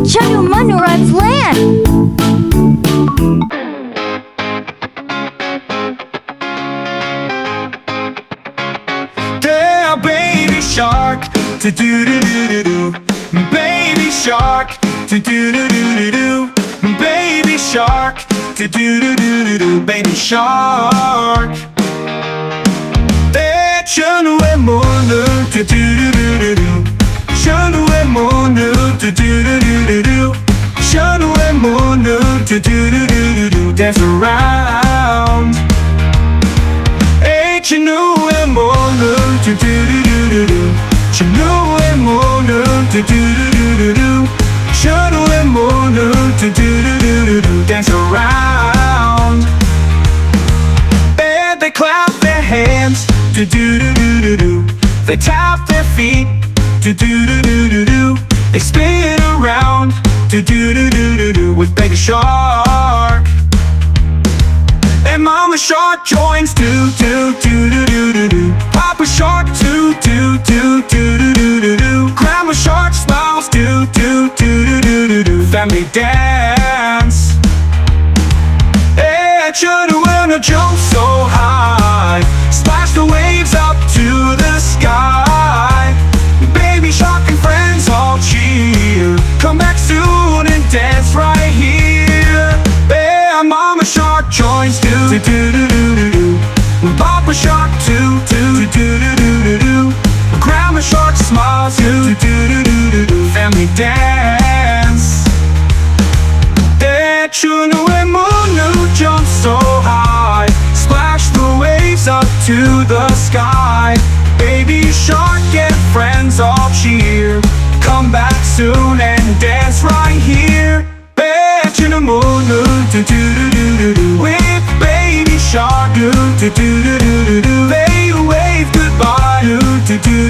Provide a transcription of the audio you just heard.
Chunnu Munnu runs land. There, baby shark, do do do do do, baby shark, do do do do do, baby shark, do do do do do, baby shark. There, Chunnu Munnu, do do do do do, Chunnu Munnu, do do do do do, Chunnu Munnu, do do do do do, dance around. Hey, Chunnu Munnu, do do do do do, Chunnu Munnu, do do do do do, Chunnu Munnu, do do do do do, dance around. And they clap their hands, do do do do do, they tap their feet, do do do do do, they spin around, do do do do do, with baby shark. And mama shark joins, do do do do do do do, papa shark, do do do do do do do do, grandma shark smiles, do do do do do do do, family dance. And Chunnu Munnu jump so high, splash the waves up to the sky. Baby shark and friends all cheer, come back soon and dance right here. And mama shark joins, do do do do do do, papa shark, do do do do do do, grandma shark smiles, do do do do do, family dance. And Chunnu Munnu jump so high, splash the waves up to the sky. Baby shark and friends all cheer, come back soon and dance right here. And Chunnu Munnu, do do do do do do, with baby shark, do do do do do do, they wave goodbye, do do do